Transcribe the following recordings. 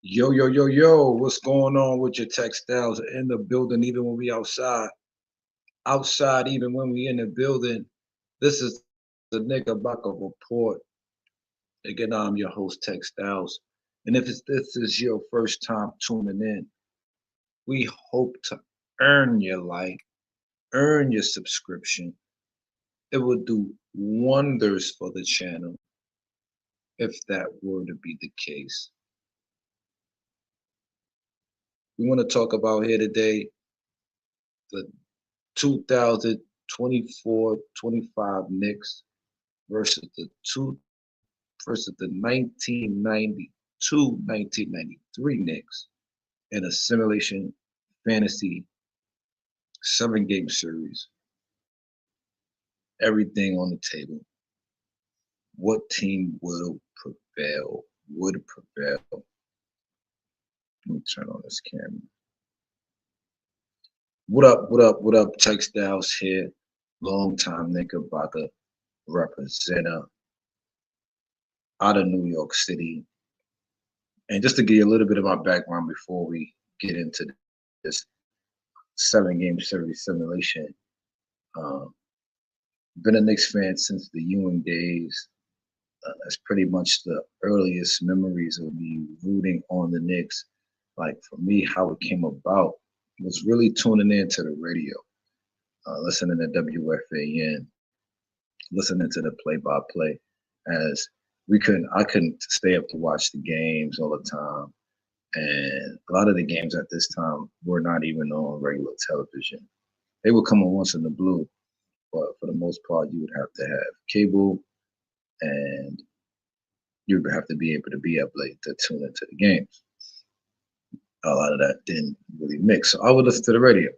Yo, yo, yo, yo, what's going on with your textiles in the building, even when we outside? Outside, even when we in the building. This is the Knickerbocker Report. Again, I'm your host, Textiles. And if this is your first time tuning in, we hope to earn your like, earn your subscription. It would do wonders for the channel if that were to be the case. We want to talk about here today the 2024-25 Knicks versus the 1992-1993 Knicks in a simulation fantasy 7-game series. Everything on the table. What team will prevail? Would prevail? Let me turn on this camera. What up, what up, what up? Textiles here. Long time Knickerbocker representative out of New York City. And just to give you a little bit of my background before we get into this 7-game series simulation, been a Knicks fan since the Ewing days. That's pretty much the earliest memories of me rooting on the Knicks. Like for me, how it came about was really tuning in to the radio, listening to WFAN, listening to the play-by-play, as I couldn't stay up to watch the games all the time. And a lot of the games at this time were not even on regular television. They would come on once in the blue, but for the most part, you would have to have cable, and you would have to be able to be up late to tune into the games. A lot of that didn't really mix. So I would listen to the radio.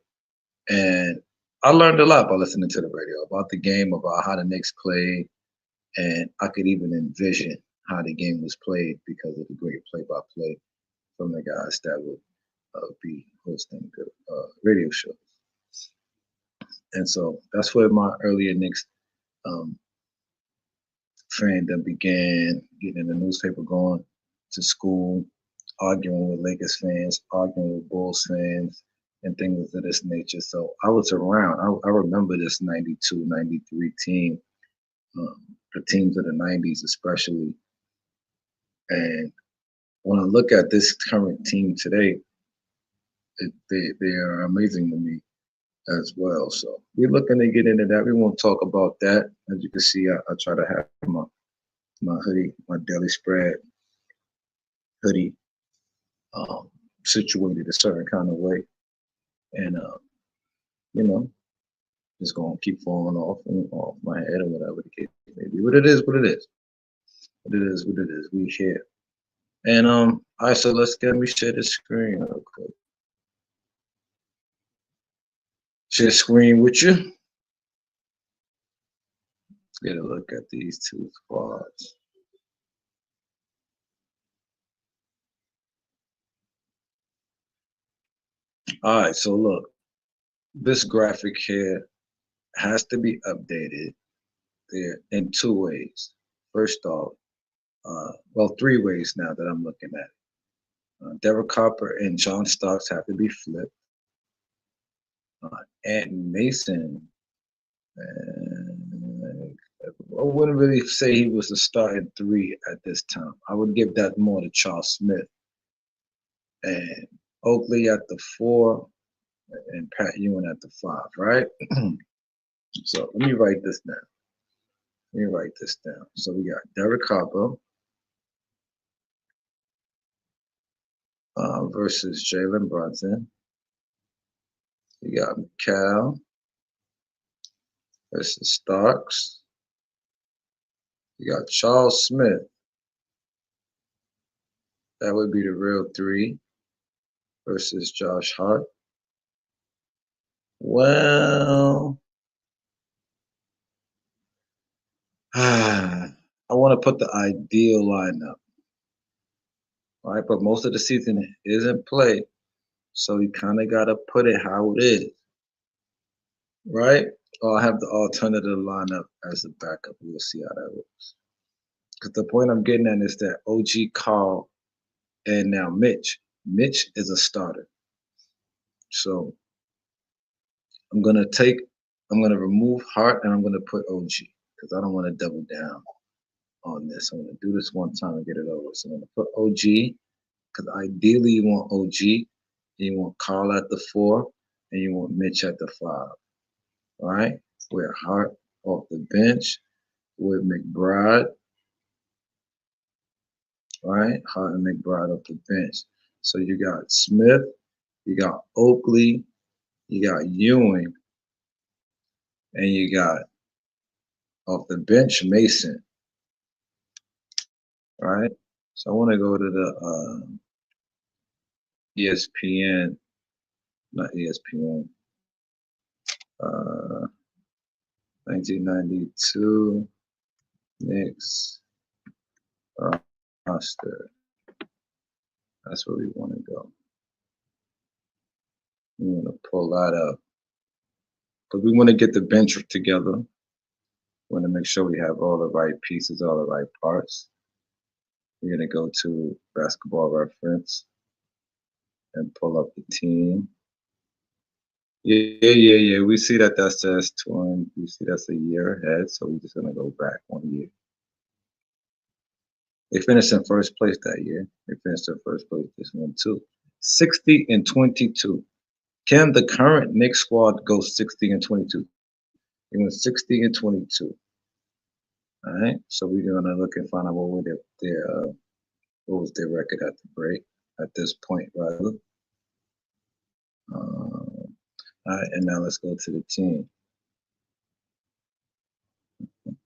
And I learned a lot by listening to the radio about the game, about how the Knicks played, and I could even envision how the game was played because of the great play-by-play from the guys that would be hosting the radio shows. And so that's where my earlier Knicks fandom began, getting in the newspaper, going to school, arguing with Lakers fans, arguing with Bulls fans, and things of this nature. So I was around. I remember this 92, 93 team, the teams of the 90s especially. And when I look at this current team today, they are amazing to me as well. So we're looking to get into that. We won't talk about that. As you can see, I try to have my hoodie, my Daily Spread hoodie, situated a certain kind of way. And, it's going to keep falling off my head or whatever the case may be. But it is what it is. But it is what it is. We here. And all right, so let me share the screen real quick. Share screen with you. Let's get a look at these two squads. All right, so look, this graphic here has to be updated there in two ways. First off, well, three ways now that I'm looking at it. Derek Cooper and John Starks have to be flipped. And Mason, I wouldn't really say he was the starting three at this time. I would give that more to Charles Smith. And Oakley at the 4, and Pat Ewing at the 5, right? So let me write this down. So we got Derek Cooper versus Jalen Brunson. We got Cal versus Starks. We got Charles Smith. That would be the real 3 versus Josh Hart. Well, I want to put the ideal lineup, right? But most of the season is in play, so you kind of got to put it how it is, right? Or I have the alternative lineup as a backup. We'll see how that works. Because the point I'm getting at is that OG Carl and now Mitch. Mitch is a starter. So I'm gonna remove Hart and I'm gonna put OG because I don't want to double down on this. I'm gonna do this one time and get it over. So I'm gonna put OG because ideally you want OG, you want Carl at the 4, and you want Mitch at the 5. All right, with Hart off the bench, with McBride. All right, Hart and McBride off the bench. So you got Smith, you got Oakley, you got Ewing, and you got off the bench Mason. All right, so I want to go to the ESPN, not ESPN, 1992 Knicks roster. That's where we want to go. We want to pull that up because we want to get the bench together. We want to make sure we have all the right pieces, all the right parts. We're going to go to Basketball Reference and pull up the team. Yeah. We see that says 20. We see that's a year ahead, so we're just going to go back 1 year. They finished in first place that year. They finished in first place this one too. 60-22. Can the current Knicks squad go 60-22? They went 60-22. All right, so we're gonna look and find out what was their record at the break at this point, rather. All right, and now let's go to the team.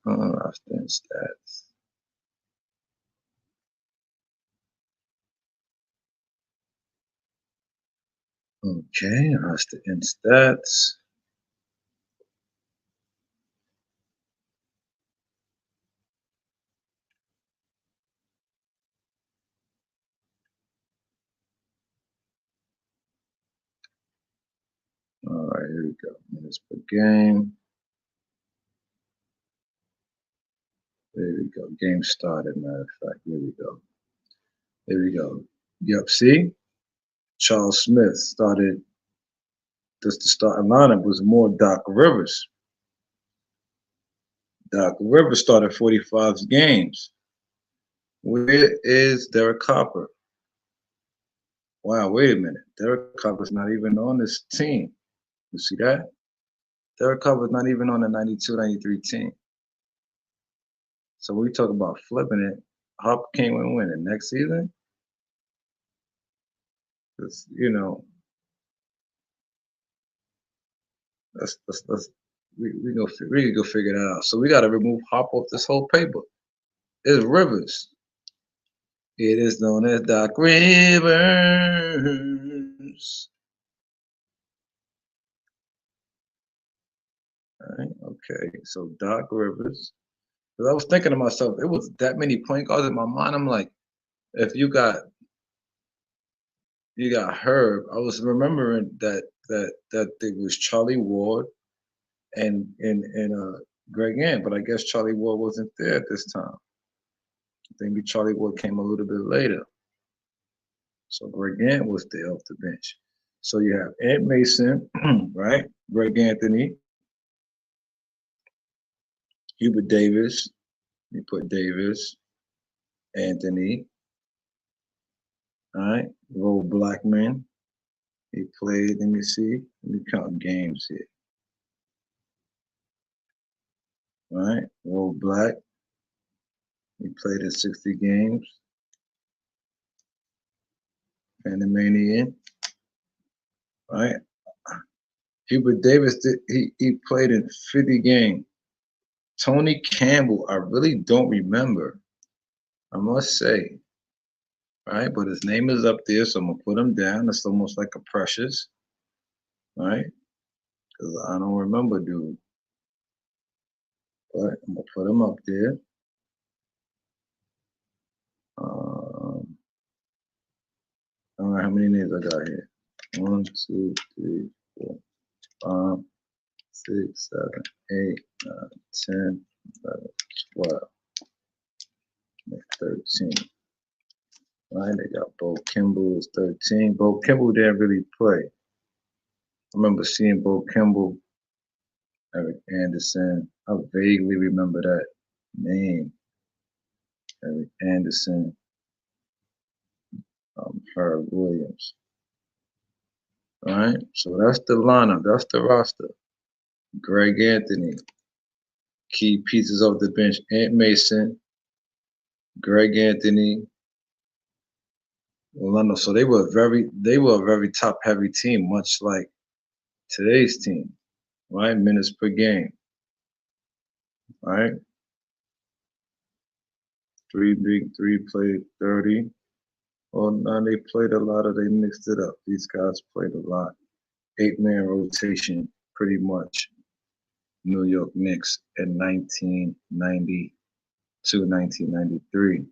Roster and stats. Okay, roster and stats. All right, here we go. Minutes per game. There we go. Game started, matter of fact. Here we go. There we go. Yep, see? Charles Smith started, just the starting lineup was more Doc Rivers. Doc Rivers started 45 games. Where is Derek Copper? Wow, wait a minute. Derek Copper's not even on this team. You see that? Derek Copper's not even on the 92-93 team. So we talk about flipping it. Hopper came and win it next season. Because, you know, we can go figure that out. So we got to remove Hop off this whole paper. It's Rivers. It is known as Doc Rivers. All right, okay. So Doc Rivers. Because I was thinking to myself, it was that many point guards in my mind. I'm like, if you got Herb, I was remembering that it was Charlie Ward and Greg Ant, but I guess Charlie Ward wasn't there at this time. Maybe Charlie Ward came a little bit later. So Greg Ant was there off the bench. So you have Ant Mason, right? Greg Anthony, Hubert Davis. You put Davis, Anthony. All right, Roe Blackman. He played, let me see. Let me count games here. All right, Roe Black. He played in 60 games. Panamanian. All right. Hubert Davis, he played in 50 games. Tony Campbell, I really don't remember. I must say. All right, but his name is up there, so I'm gonna put him down. It's almost like a Precious. All right, because I don't remember, dude. But I'm gonna put him up there. I don't know how many names I got here. 1, 2, 3, 4, 5, 6, 7, 8, 9, 10, 11, 12, 13. Right, they got Bo Kimball is 13. Bo Kimball didn't really play. I remember seeing Bo Kimball, Eric Anderson. I vaguely remember that name. Eric Anderson, Herb Williams. All right, so that's the lineup. That's the roster. Greg Anthony, key pieces of the bench: Ant Mason, Greg Anthony, Orlando. So they were a very top heavy team, much like today's team, right? Minutes per game, right? Three big three played 30. Well, now they played a lot they mixed it up. These guys played a lot. 8-man rotation, pretty much. New York Knicks in 1992, 1993.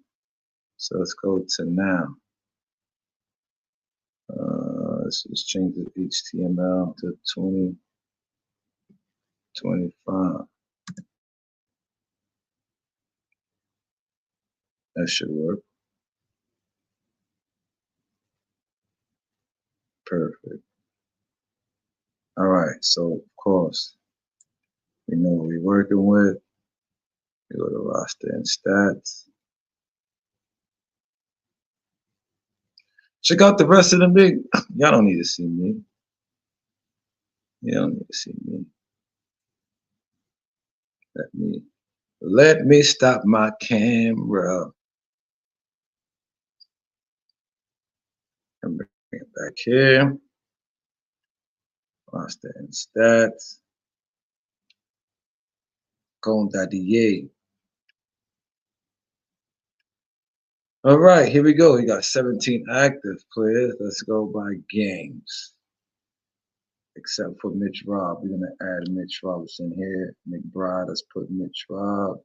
So let's go to now. Let's just change the HTML to 2025. That should work. Perfect. All right. So, of course, we know what we're working with. We go to roster and stats. Check out the rest of the big. Y'all don't need to see me. You don't need to see me. Let me stop my camera and bring it back here. Roster and stats. Gondadier. All right, here we go. We got 17 active players. Let's go by games. Except for Mitch Robb. We're going to add Mitch Robinson here. McBride, let's put Mitch Robb.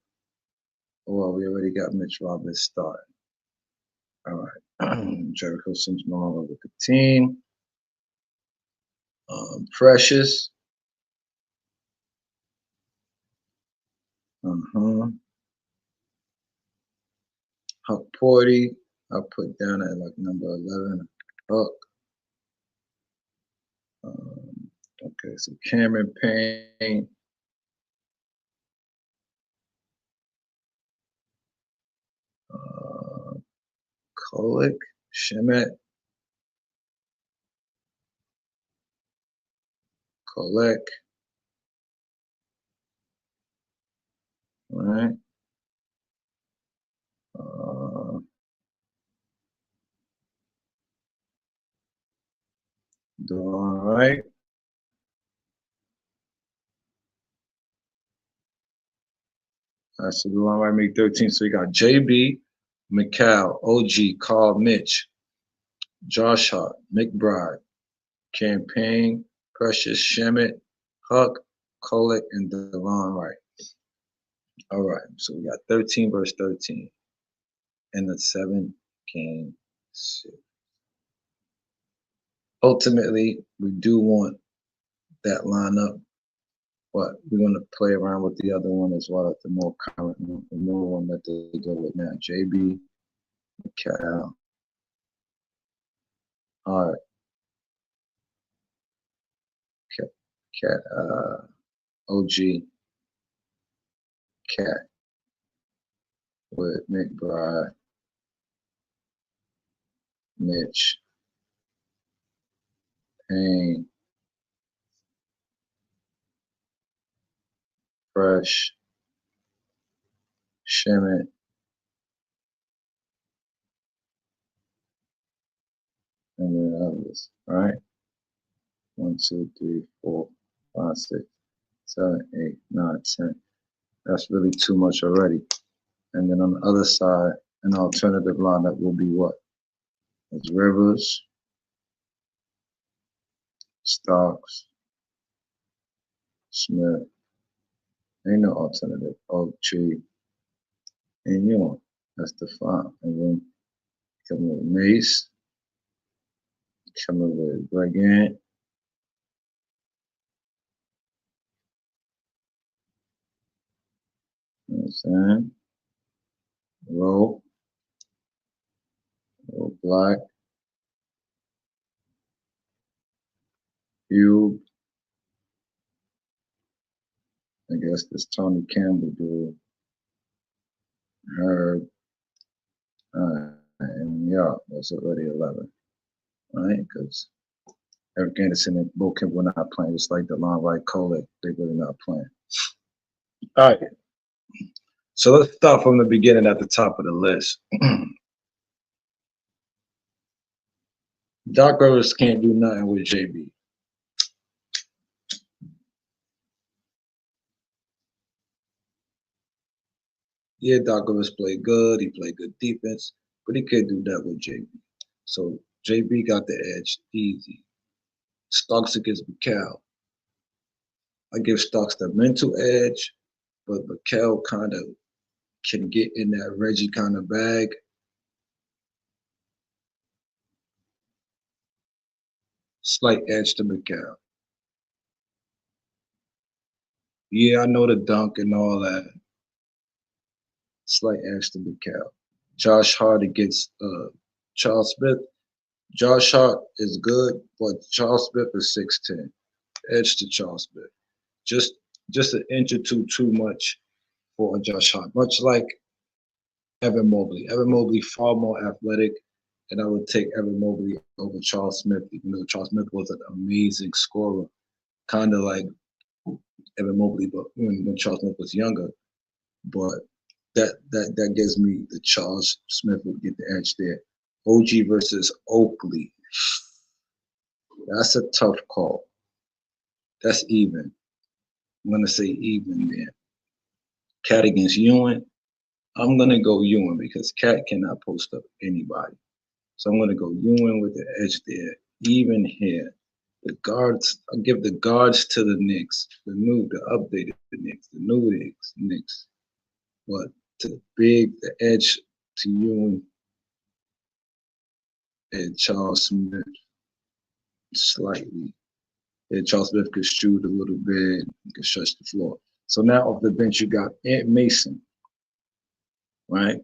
Oh, we already got Mitch Robb as starting. All right. Jericho Sims no longer with the team. Precious. Huck Porty. I'll put down at like number 11. Huck. Okay, so Cameron Payne. Kolek. Shemet. Kolek. All right. Doing all right. So the line right make 13. So you got JB, McCall, OG, Carl, Mitch, Josh Hart, McBride, Campaign, Precious, Shemet, Huck, Kolek, and Devon Wright. All right. So we got 13 versus 13 in the 7-game series. Ultimately, we do want that lineup, but we're going to play around with the other one as well as the more current one, the newer one that they go with now. JB, McCall. All right. Cat, OG, Cat with McBride, Mitch, Payne, Fresh, Shemet, and then others. All right. 1, 2, 3, 4, 5, 6, 7, 8, 9, 10. That's really too much already. And then on the other side, an alternative lineup will be what? It's Rivers, Starks, Smith. Ain't no alternative. Tree, and Young. That's the 5. And then coming with Mace, coming with Brigant. You know what I'm saying? Roll Black, Hugh, I guess this Tony Campbell dude, Herb, and yeah, that's already 11, right? Because Eric Anderson and Bo Kimball not playing, just like the long right Kolek, they really not playing. All right, so let's start from the beginning at the top of the list. Doc Rivers can't do nothing with JB. Yeah, Doc Rivers played good. He played good defense, but he can't do that with JB. So JB got the edge easy. Starks against McCall. I give Starks the mental edge, but McCall kind of can get in that Reggie kind of bag. Slight edge to McCall. Yeah, I know the dunk and all that. Slight edge to McCall. Josh Hart against Charles Smith. Josh Hart is good, but Charles Smith is 6'10". Edge to Charles Smith. Just an inch or two too much for Josh Hart. Much like Evan Mobley. Evan Mobley far more athletic, and I would take Evan Mobley over Charles Smith, even though Charles Smith was an amazing scorer, kind of like Evan Mobley, but when Charles Smith was younger. But that gives me the Charles Smith would get the edge there. OG versus Oakley. That's a tough call. That's even. I'm gonna say even there. Cat against Ewing. I'm gonna go Ewing because Cat cannot post up anybody. So I'm gonna go Ewing with the edge there. Even here. The guards, I give the guards to the Knicks, the updated Knicks, the new Knicks. But to the edge to Ewing and Charles Smith slightly. And Charles Smith could shoot a little bit, could stretch the floor. So now off the bench, you got Ant Mason, right?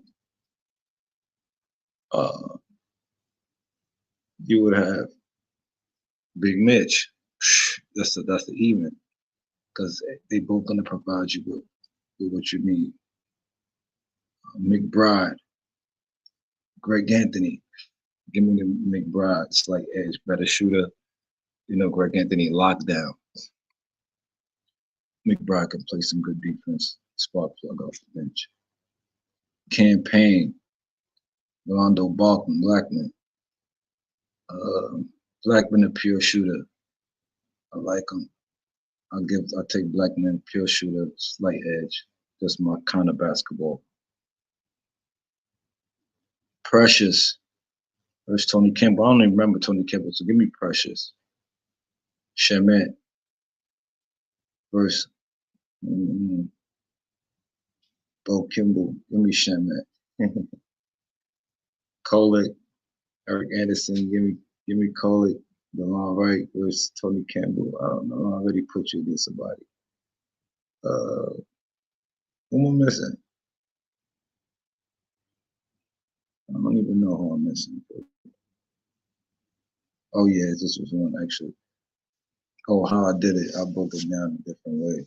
You would have Big Mitch. That's the even, because they both gonna provide you with what you need. McBride, Greg Anthony. Give me the McBride, slight edge, better shooter. Greg Anthony lockdown. McBride can play some good defense, spark plug off the bench. Campaign, Rolando Blackman. Blackman a pure shooter. I like him. I'll take Blackman pure shooter, slight edge. That's my kind of basketball. Precious versus Tony Campbell. I don't even remember Tony Campbell, so give me Precious. Shamet versus Bo Kimball. Give me Shamet. Kolek, Eric Anderson. Give me Kolek. The long right versus Tony Campbell. I don't know. I already put you against somebody. Who am I missing? I don't even know who I'm missing. Oh yeah, this was one actually. Oh, how I did it. I broke it down a different way.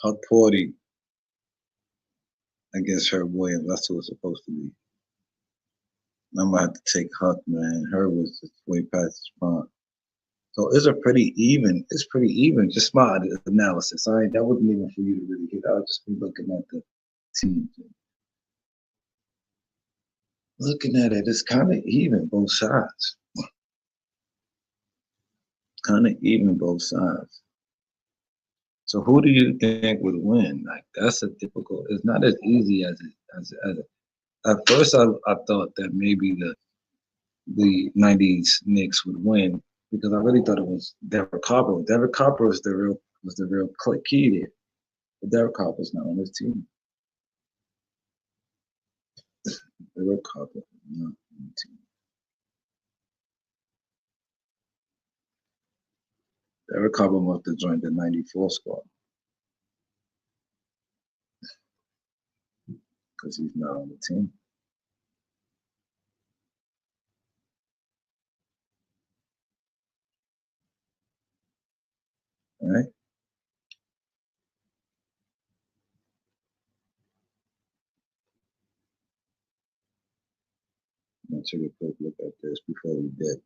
Huck Porty against Herb Williams. That's who it's supposed to be. I'm gonna have to take Huck, man. Herb was just way past his prime. So it's pretty even. It's pretty even. Just my analysis. That wasn't even for you to really get. I was just looking at the team. Looking at it, it's kind of even both sides. Kind of even both sides. So who do you think would win? Like that's a difficult. It's not as easy as it. At first, I thought that maybe the '90s Knicks would win because I really thought it was Derek Harper. Derek Harper was the real key there. But Derek Harper's not on this team. Derek Harper not on the team. Derek Harper must have joined the '94 squad because he's not on the team. All right. Let's take a quick look at this before we did.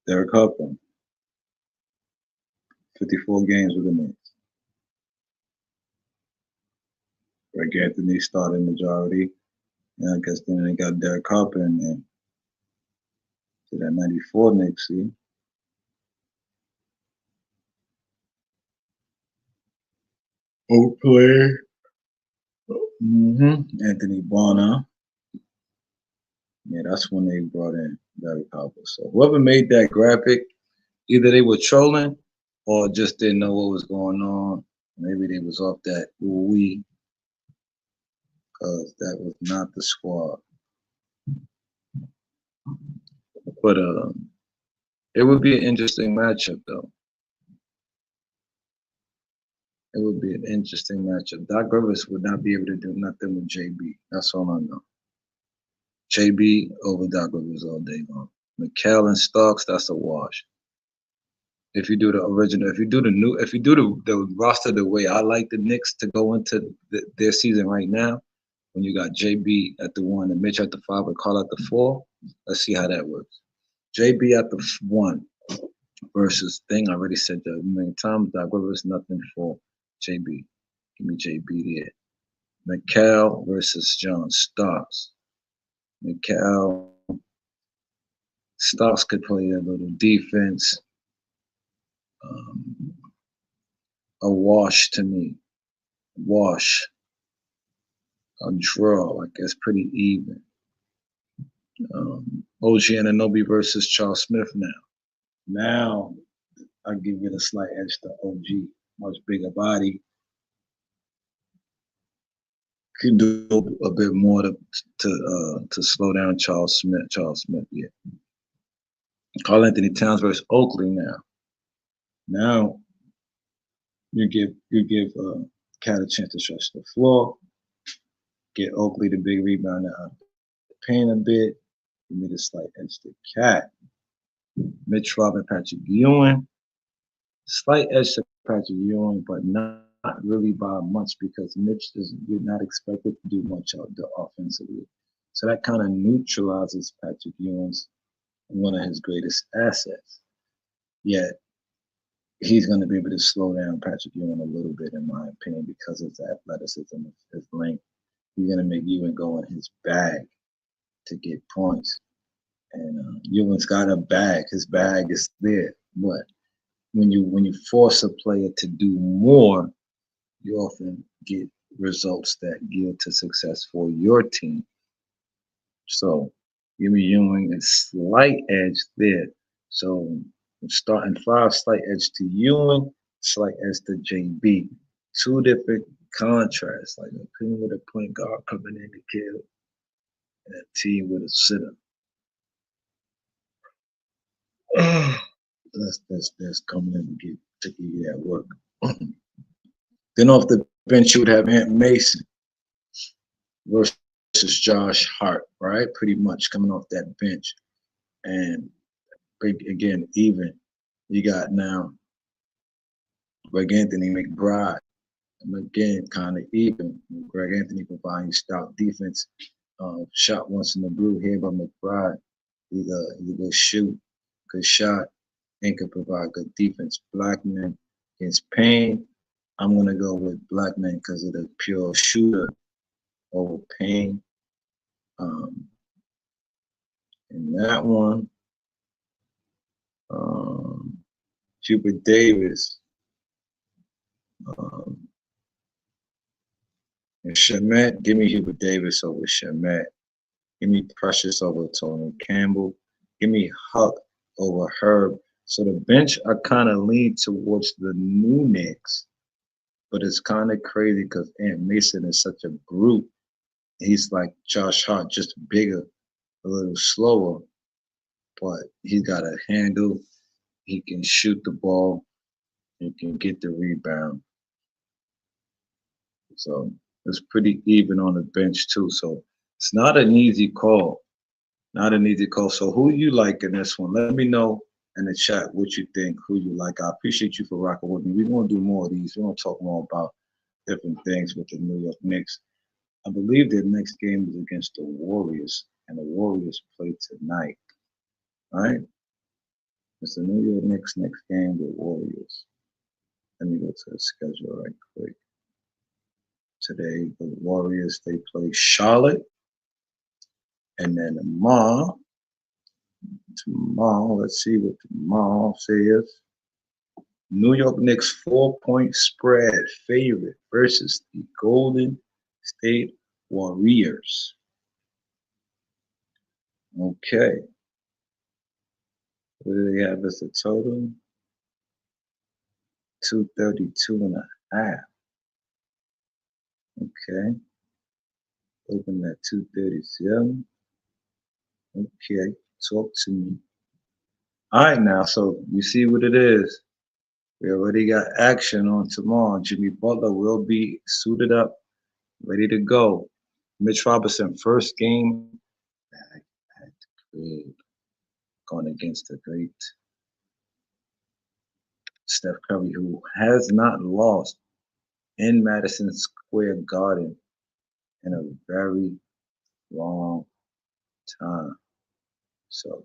Derek Harper, 54 games with the Knicks. Greg Anthony started majority. And I guess then they got Derek Harper in there. To that 94 Knicks, see? Old player. Anthony Bonner. Yeah, that's when they brought in Derek Harper. So whoever made that graphic, either they were trolling or just didn't know what was going on. Maybe they was off that ooh-wee, because that was not the squad. But it would be an interesting matchup, though. It would be an interesting matchup. Doc Rivers would not be able to do nothing with JB. That's all I know. JB over Doc Rivers all day long. McHale and Starks, that's a wash. If you do the original, if you do the roster the way I like the Knicks to go into their season right now, when you got JB at the 1 and Mitch at the 5 and Carl at the 4, let's see how that works. JB at the 1 versus thing. I already said that many times. Doc Rivers, nothing for JB. Give me JB there. McHale versus John Starks. McHale. Starks could play a little defense. A wash to me. Wash. A draw. I guess pretty even. OG Anunoby versus Charles Smith now. Now, I'll give it a slight edge to OG. Much bigger body. Could do a bit more to slow down Charles Smith. Yeah. Karl Anthony Towns versus Oakley now. Now you give Cat a chance to stretch the floor. Get Oakley the big rebound out of the paint a bit. Give me the slight edge to Cat. Mitch Robin, Patrick Ewing. Slight edge to Patrick Ewing, but not really by much because Mitch you're not expected to do much out there offensively. So that kind of neutralizes Patrick Ewing's one of his greatest assets. Yet he's going to be able to slow down Patrick Ewing a little bit, in my opinion, because of his athleticism, his length. He's going to make Ewing go in his bag to get points. And Ewing's got a bag. His bag is there. But when you force a player to do more, you often get results that yield to success for your team. So give me Ewing a slight edge there. So starting 5, slight edge to Ewing, slight edge to JB. 2 different contrasts, like a team with a point guard coming in to kill, and a team with a sitter. That's coming in to give you that work. Then off the bench, you would have Ant Mason versus Josh Hart, right? Pretty much coming off that bench. And again, even you got now Greg Anthony McBride. And again, kind of even. Greg Anthony providing stout defense. Shot once in the blue here by McBride. He's a good shoot, good shot, and can provide good defense. Blackman against Payne. I'm going to go with Blackman because of the pure shooter over Payne. In that one, Hubert Davis and Shamet. Give me Hubert Davis over Shamet. Give me Precious over Tony Campbell. Give me Huck over Herb. So the bench, I kind of lean towards the new Knicks, but it's kind of crazy because Ant Mason is such a brute. He's like Josh Hart, just bigger, a little slower, but he's got a handle. He can shoot the ball, You can get the rebound. So it's pretty even on the bench too. So it's not an easy call. Not an easy call. So who you like in this one? Let me know in the chat what you think, who you like. I appreciate you for rocking with me. We're gonna do more of these. We're gonna talk more about different things with the New York Knicks. I believe their next game is against the Warriors, and the Warriors play tonight. All right? It's the New York Knicks next game, the Warriors. Let me go to the schedule right quick. Today, the Warriors, they play Charlotte. And then tomorrow, let's see what tomorrow says. New York Knicks 4-point spread favorite versus the Golden State Warriors. Okay. What do they have as a total? 232 and a half. Okay. Open at 237. Okay. Talk to me. All right, now, so you see what it is. We already got action on tomorrow. Jimmy Butler will be suited up, ready to go. Mitch Robinson, first game back at the crib, going against the great Steph Curry, who has not lost in Madison Square Garden in a very long time. So,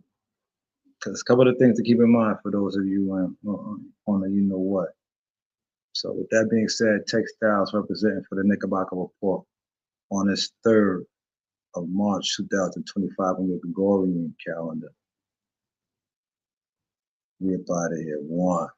because a couple of things to keep in mind for those of you on the you know what. So, with that being said, Textiles representing for the Knickerbocker Report on this 3rd of March 2025 on your Gregorian calendar. We up out of here. One.